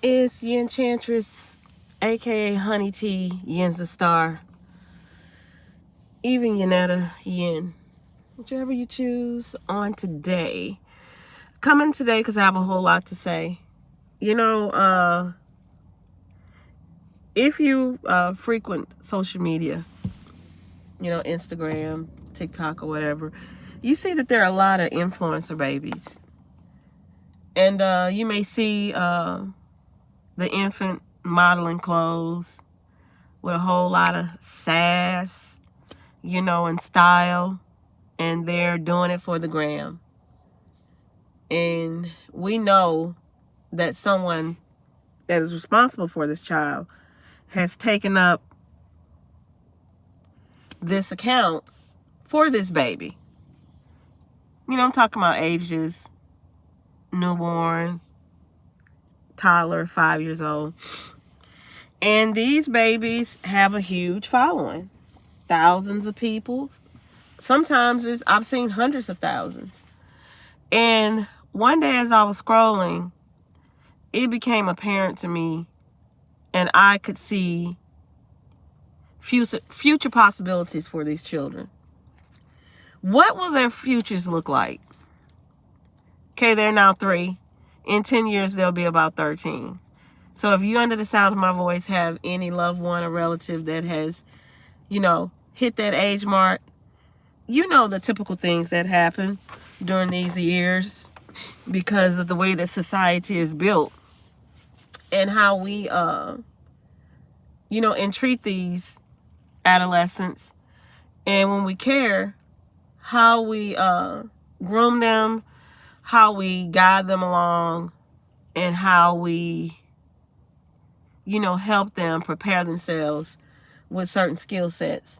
It's Yin Enchantress, aka Honey Tea, Yin's the Star, even Yanetta, Yin, whichever you choose on today. Coming today because I have a whole lot to say. You know, if you frequent social media, Instagram, TikTok, or whatever, you see that there are a lot of influencer babies. And you may see the infant modeling clothes with a whole lot of sass, and style, and they're doing it for the gram. And we know that someone that is responsible for this child has taken up this account for this baby. I'm talking about ages newborn, toddler, 5 years old. And these babies have a huge following. Thousands of people. Sometimes I've seen hundreds of thousands. And one day as I was scrolling, it became apparent to me, and I could see future possibilities for these children. What will their futures look like? Okay, they're now 3. In 10 years, they'll be about 13. So if you, under the sound of my voice, have any loved one or relative that has, hit that age mark, the typical things that happen during these years because of the way that society is built and how we, entreat these adolescents. And when we care, how we groom them, how we guide them along, and how we, help them prepare themselves with certain skill sets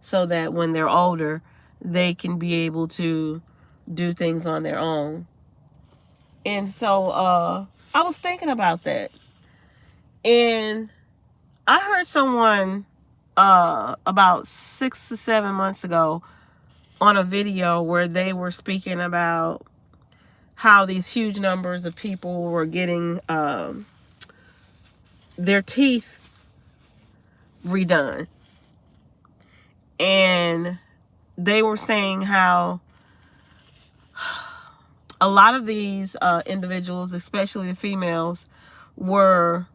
so that when they're older, they can be able to do things on their own. And so I was thinking about that. And I heard someone about 6 to 7 months ago on a video where they were speaking about how these huge numbers of people were getting their teeth redone. And they were saying how a lot of these individuals, especially the females, were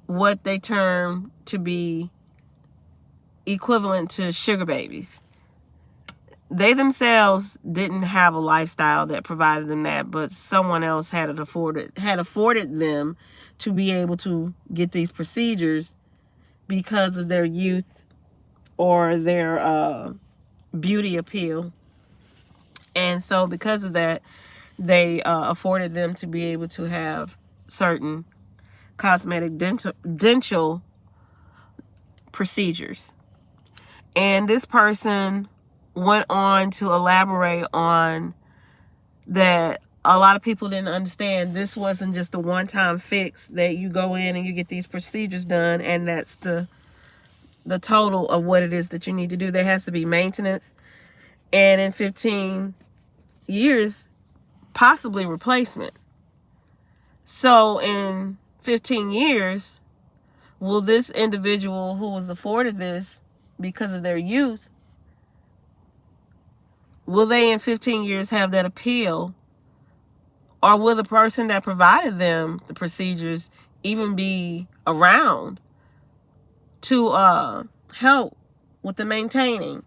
what they term to be equivalent to sugar babies. They themselves didn't have a lifestyle that provided them that, but someone else had afforded them to be able to get these procedures because of their youth or their beauty appeal. And so because of that, they afforded them to be able to have certain cosmetic dental procedures. And this person went on to elaborate on that a lot of people didn't understand this wasn't just a one-time fix that you go in and you get these procedures done and that's the total of what it is that you need to do. There has to be maintenance, and in 15 years, possibly replacement. So in 15 years, will this individual who was afforded this because of their youth, will they in 15 years have that appeal? Or will the person that provided them the procedures even be around to help with the maintaining?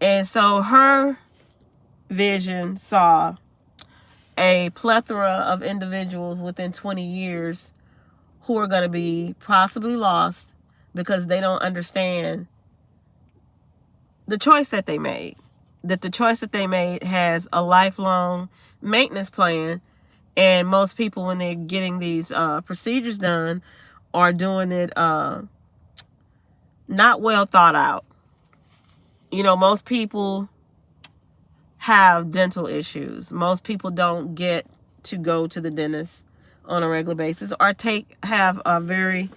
And so her vision saw a plethora of individuals within 20 years who are going to be possibly lost because they don't understand the choice that they made. That the choice that they made has a lifelong maintenance plan, and most people, when they're getting these procedures done, are doing it not well thought out. Most people have dental issues. Most people don't get to go to the dentist on a regular basis or have a very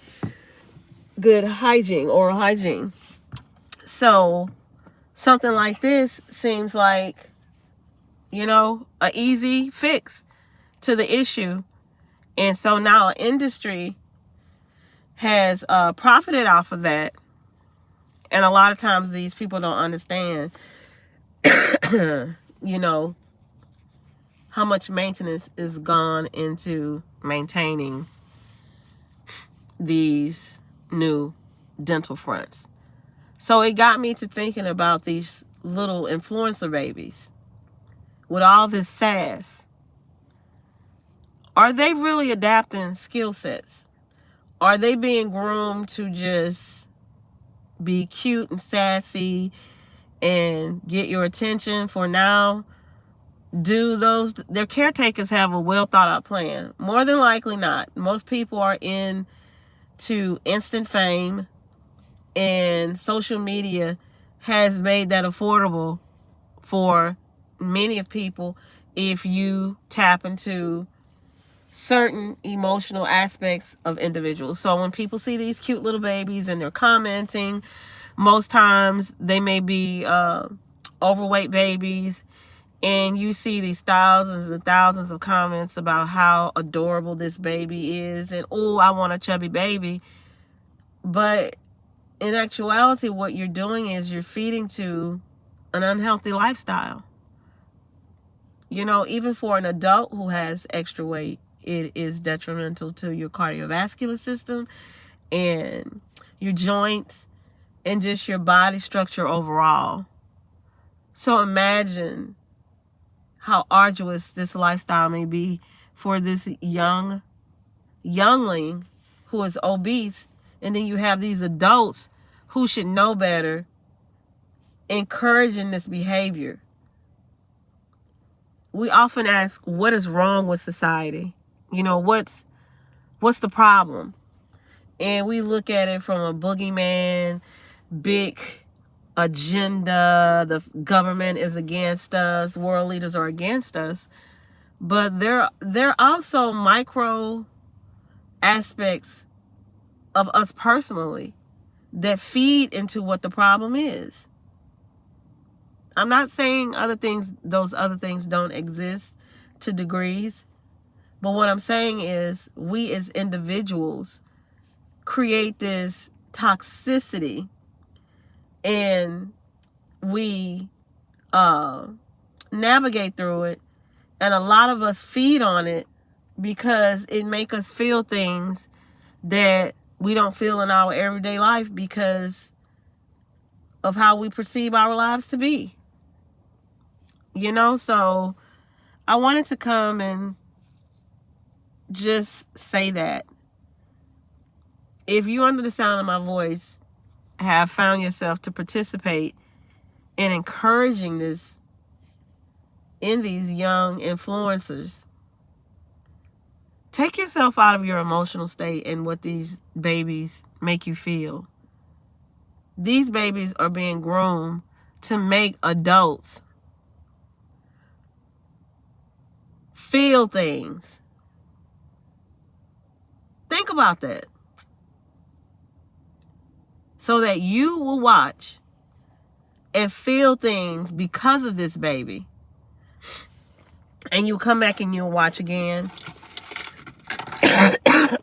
good oral hygiene. So something like this seems like, an easy fix to the issue. And so now industry has profited off of that. And a lot of times these people don't understand, you know, how much maintenance is gone into maintaining these new dental fronts. So it got me to thinking about these little influencer babies with all this sass. Are they really adapting skill sets? Are they being groomed to just be cute and sassy and get your attention for now? Do their caretakers have a well thought out plan? More than likely not. Most people are into instant fame, and social media has made that affordable for many of people if you tap into certain emotional aspects of individuals. So when people see these cute little babies and they're commenting, most times they may be overweight babies, and you see these thousands and thousands of comments about how adorable this baby is and, oh, I want a chubby baby. But in actuality, what you're doing is you're feeding to an unhealthy lifestyle. You know, even for an adult who has extra weight, it is detrimental to your cardiovascular system and your joints and just your body structure overall. So imagine how arduous this lifestyle may be for this youngling who is obese, and then you have these adults who should know better encouraging this behavior. We often ask, what is wrong with society? You know, what's the problem? And we look at it from a boogeyman, big agenda, the government is against us, world leaders are against us. But there are also micro aspects of us personally that feed into what the problem is. I'm not saying those other things don't exist to degrees, but what I'm saying is we as individuals create this toxicity, and we navigate through it, and a lot of us feed on it because it makes us feel things that we don't feel in our everyday life because of how we perceive our lives to be. You know, so I wanted to come and just say that if you, under the sound of my voice, have found yourself to participate in encouraging this in these young influencers, take yourself out of your emotional state and what these babies make you feel. These babies are being groomed to make adults feel things. Think about that. So that you will watch and feel things because of this baby. And you'll come back and you'll watch again.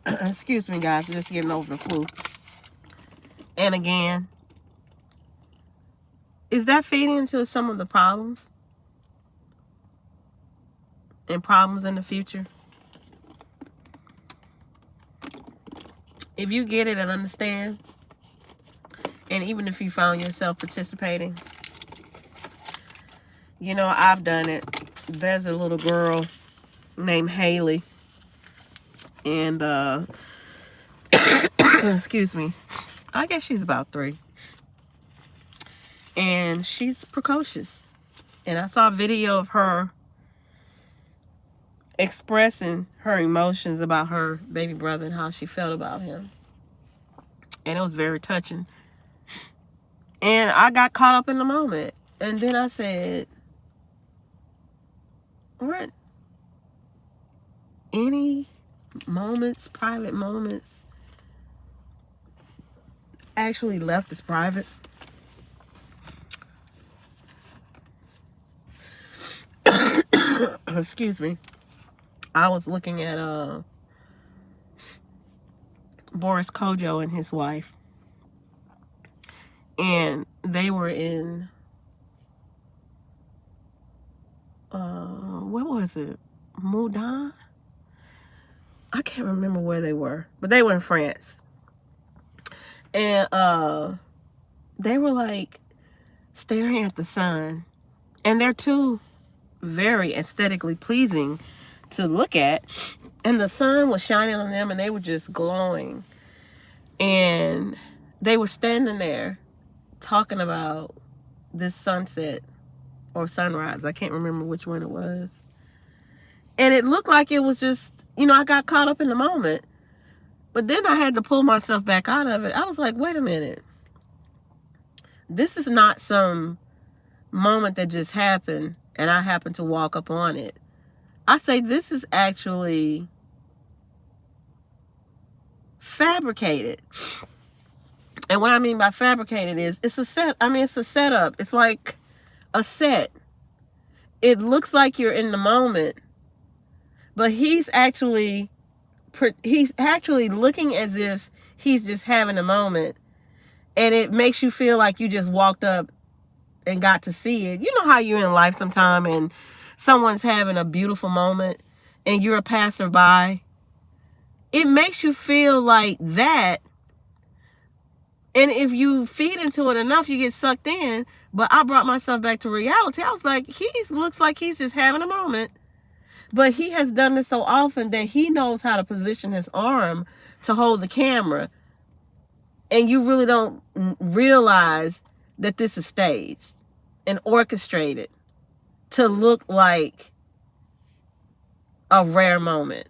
Excuse me, guys. Just getting over the flu. And again. Is that feeding into some of the problems? And problems in the future? If you get it and understand, and even if you found yourself participating, you know, I've done it. There's a little girl named Haley, and excuse me, I guess she's about 3, and she's precocious. And I saw a video of her expressing her emotions about her baby brother and how she felt about him, and it was very touching. And I got caught up in the moment, and then I said, what? Any moments, private moments, actually left as private? Excuse me. I was looking at Boris Kodjoe and his wife. And they were in, what was it? Moudon? I can't remember where they were, but they were in France. And they were like staring at the sun. And they're two very aesthetically pleasing to look at. And the sun was shining on them and they were just glowing. And they were standing there talking about this sunset or sunrise. I can't remember which one it was. And it looked like it was just, you know, I got caught up in the moment. But then I had to pull myself back out of it. I was like, wait a minute. This is not some moment that just happened and I happened to walk up on it. I say this is actually fabricated. And what I mean by fabricated is it's a set. I mean, it's a setup. It's like a set. It looks like you're in the moment, but he's actually looking as if he's just having a moment, and it makes you feel like you just walked up and got to see it. You know how you're in life sometime and someone's having a beautiful moment and you're a passerby. It makes you feel like that. And if you feed into it enough, you get sucked in. But I brought myself back to reality. I was like, he looks like he's just having a moment. But he has done this so often that he knows how to position his arm to hold the camera. And you really don't realize that this is staged and orchestrated to look like a rare moment.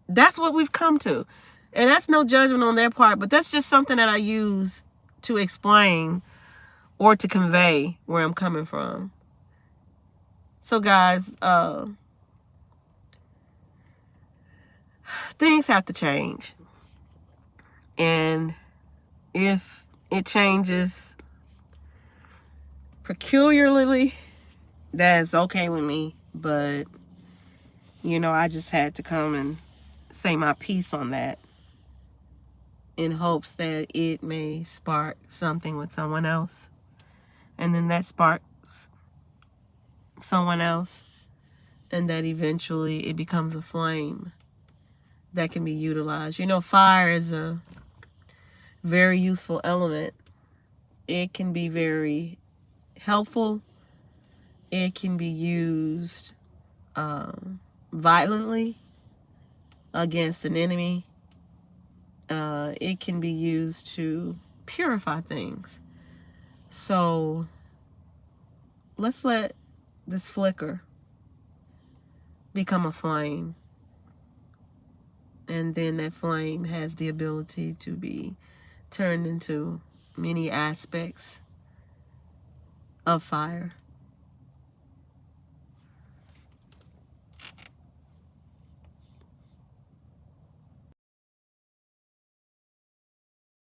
That's what we've come to. And that's no judgment on their part, but that's just something that I use to explain or to convey where I'm coming from. So guys, things have to change. And if it changes peculiarly, that's okay with me. But, you know, I just had to come and say my piece on that in hopes that it may spark something with someone else. And then that sparks someone else. And that eventually it becomes a flame that can be utilized. You know, fire is a very useful element. It can be very helpful. It can be used violently against an enemy. It can be used to purify things. So let's let this flicker become a flame. And then that flame has the ability to be turned into many aspects of fire.